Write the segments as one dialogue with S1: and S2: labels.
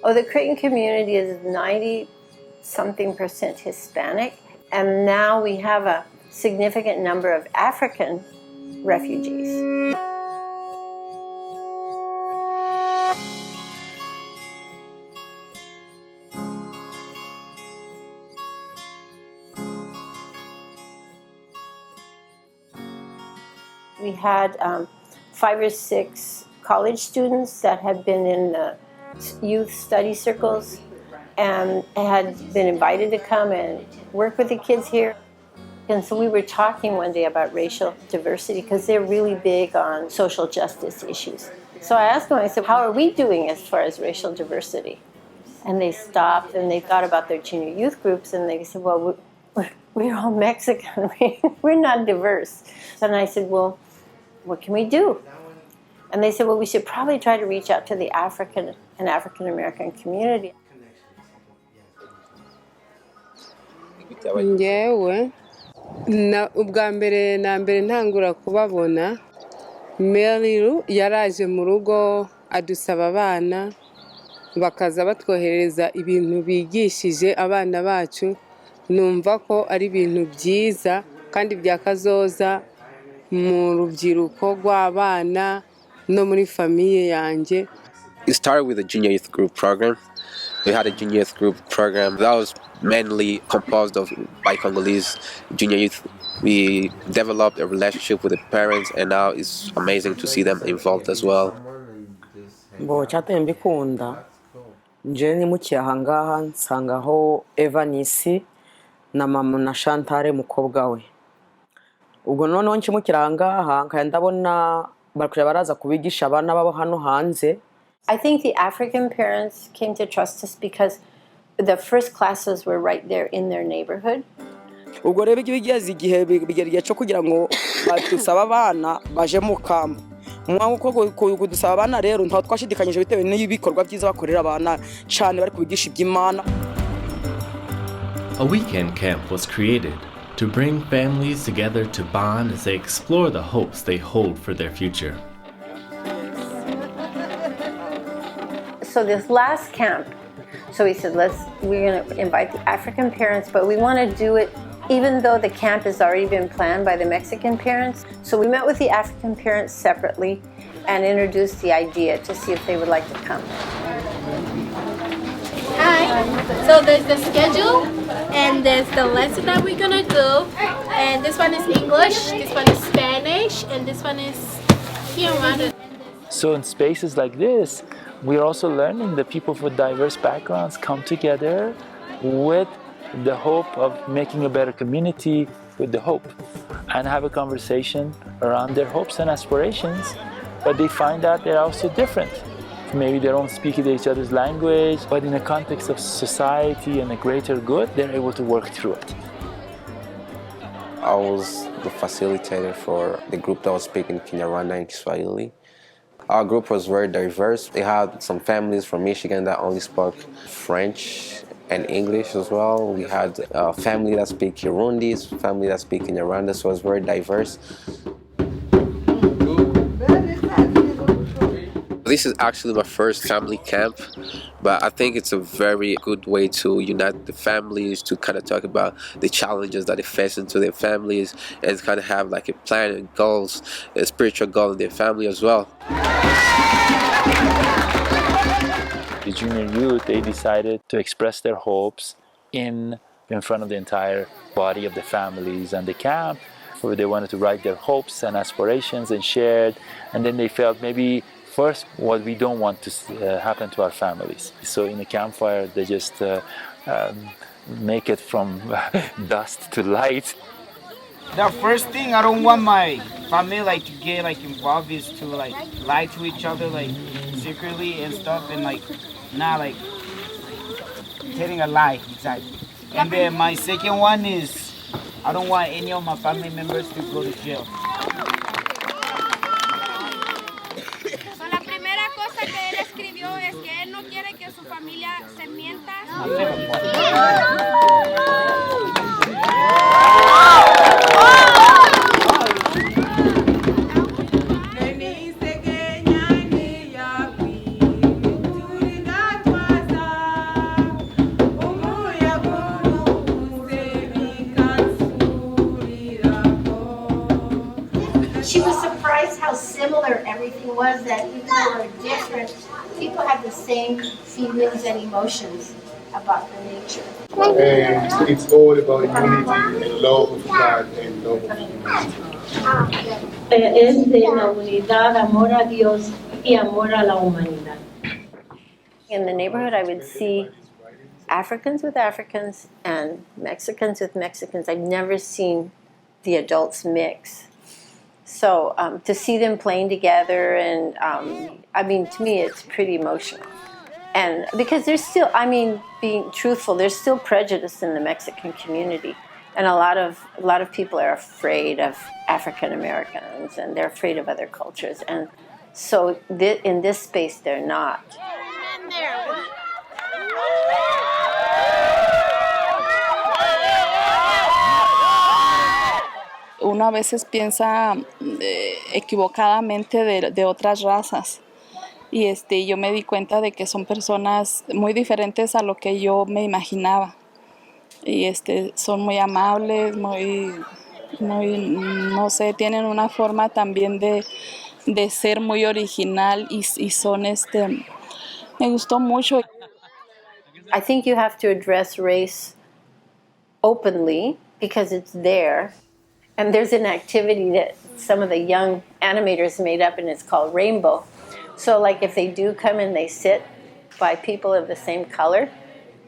S1: Oh, the Cretan community is 90-something% Hispanic, and now we have a significant number of African refugees. We had 5 or 6 college students that had been in the youth study circles and had been invited to come and work with the kids here. And so we were talking one day about racial diversity because they're really big on social justice issues. So I asked them, I said, how are we doing as far as racial diversity? And they stopped and they thought about their junior youth groups and they said, well, we're all Mexican. We're not diverse. And I said, well, what can we do? And they said, well, we should probably try to reach out to the African and African-American community.
S2: Njyewe ubwa mbere na mbere ntangura kubabona Merilu yaraje mu rugo adusaba abana bakaza batwohereza ibintu bigishije abana bacu numva ko ari ibintu byiza kandi byakazoza mu rubyiruko rw'abana no muri famiye yanjye.
S3: It started with a junior youth group program. We had a junior youth group program that was mainly composed of by Congolese junior youth. We developed a relationship with the parents, and now it's amazing to see them involved as well.
S4: Bo cyateye mbikunda nje ni mukiyaha ngaha nsangaho Evanisi na mama na Chantal mukobwa we. Ubwo noneho nkimukira ngaha nkaya ndabona bakure baraza kubigisha abana babo hano hanze.
S1: I think the African parents came to trust us because the first classes were right there in their neighborhood.
S4: Ubwo rero bigeze igihe bigeriye cyo kugira ngo badusaba abana baje mu kampo. Umwaka uko kudusaba abana rero nta twashidikanyije bitewe n'ibikorwa byiza bakorera abana cyane bari kubigisha iby'Imana.
S5: A weekend camp was created to bring families together to bond as they explore the hopes they hold for their future.
S1: So this last camp, so we said, we're going to invite the African parents, but we want to do it even though the camp has already been planned by the Mexican parents. So we met with the African parents separately and introduced the idea to see if they would like to come.
S6: Hi, so there's the schedule and there's the lesson that we're going to do. And this one is English, this one is Spanish, and this one is Kinyarwanda.
S7: So in spaces like this, we're also learning that people with diverse backgrounds come together with the hope of making a better community, with the hope, and have a conversation around their hopes and aspirations, but they find out they're also different. Maybe they don't speak each other's language, but in the context of society and a greater good, they're able to work through it.
S3: I was the facilitator for the group that was speaking Kinyarwanda and Kiswahili. Our group was very diverse. We had some families from Michigan that only spoke French and English as well. We had a family that speak Kirundi, family that speak Kinyarwanda, so it was very diverse. This is actually my first family camp, but I think it's a very good way to unite the families, to kind of talk about the challenges that they face into their families, and kind of have like a plan and goals, a spiritual goal in their family as well.
S7: The junior youth, they decided to express their hopes in front of the entire body of the families and the camp, where they wanted to write their hopes and aspirations and shared, and then they felt maybe first what we don't want to happen to our families. So in the campfire, they just make it from dust to light.
S8: The first thing I don't want my family to get involved is to lie to each other secretly and stuff, and not telling a lie exactly. And then my second one is I don't want any of my family members to go to jail.
S6: La primera cosa que él escribió es que él no quiere que su familia se mienta.
S1: everything was that even though we're different, people have the same feelings and emotions about the nature.
S9: And it's all about unity and love of God and love of humanity.
S1: Es de la unidad, amor a Dios y amor a la humanidad. In the neighborhood, I would see Africans with Africans and Mexicans with Mexicans. I've never seen the adults mix. So to see them playing together, and I mean, to me, it's pretty emotional. And because there's still, I mean, being truthful, there's still prejudice in the Mexican community, and a lot of people are afraid of African Americans, and they're afraid of other cultures, and so in this space, they're not.
S10: Uno a veces piensa equivocadamente de otras razas y yo me di cuenta de que son personas muy diferentes a lo que yo me imaginaba y son muy amables, muy no sé, tienen una forma también de ser muy original y son me gustó mucho.
S1: I think you have to address race openly because it's there. And there's an activity that some of the young animators made up, and it's called Rainbow. So like if they do come and they sit by people of the same color,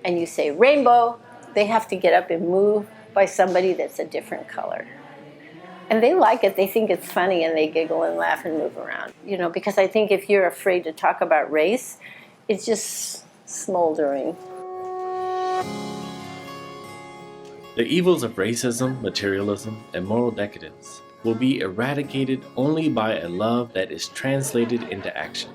S1: and you say rainbow, they have to get up and move by somebody that's a different color. And they like it, they think it's funny, and they giggle and laugh and move around. You know, because I think if you're afraid to talk about race, it's just smoldering.
S5: The evils of racism, materialism, and moral decadence will be eradicated only by a love that is translated into action.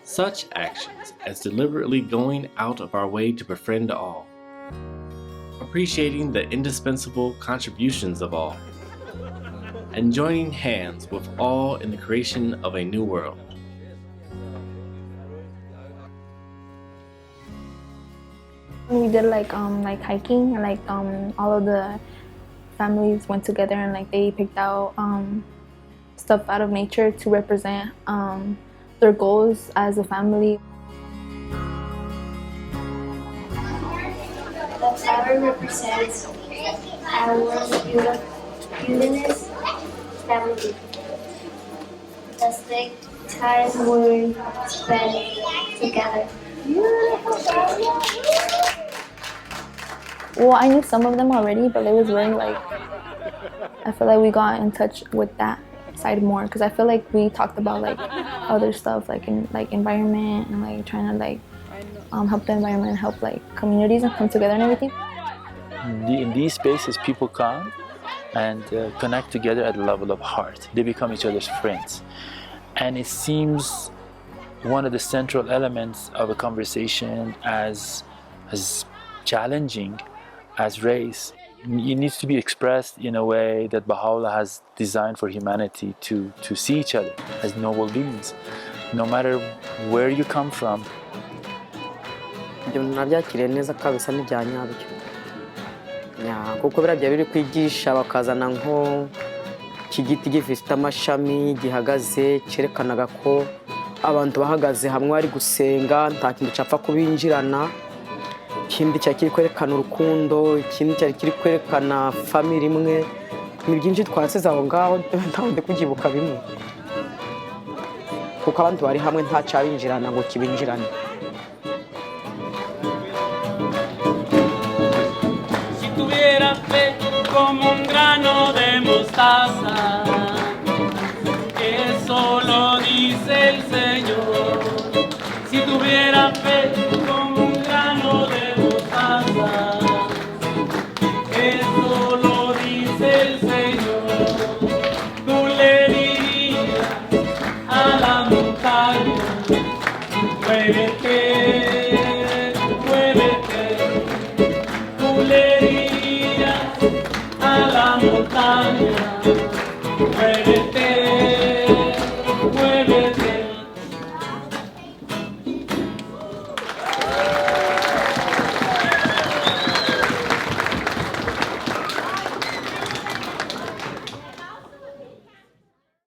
S5: Such actions as deliberately going out of our way to befriend all, appreciating the indispensable contributions of all, and joining hands with all in the creation of a new world.
S6: We did like hiking, and all of the families went together and they picked out stuff out of nature to represent their goals as a family.
S11: The flower represents our unity, family. The stick time we spent together.
S6: Well, I knew some of them already, but it was really I feel like we got in touch with that side more because I feel like we talked about other stuff in environment and trying to help the environment and help communities and come together and everything.
S7: In these spaces, people come and connect together at the level of heart. They become each other's friends, and it seems one of the central elements of a conversation as challenging as race. It needs to be expressed in a way that Baha'u'llah has designed for humanity to see each other as noble beings, no matter where you come from.
S4: Nabyakiriye neza kabisa n'ibya nyabyo kuko birabya biri kwigisha bakazana nko kigiti gifite amashami gihagaze cyerekanaga ko abantu bahagaze hamwe bari gusenga nta kintu cyapfa kubinjirana ikindi cyakiri kwerekana urukundo ikindi cyakiri kwerekana family imwe ni byinshi twasize aho ngaho ntabwo kugibuka bimwe kuko abantu bari hamwe nta cyabinjirana ngo kibinjirane.
S12: Si tuviera fe como un grano de mostaza, eso lo dice el Señor. Si tuviera fe como un grano de mostaza, eso lo dice el Señor. Tú le dirías a la montaña, muévete.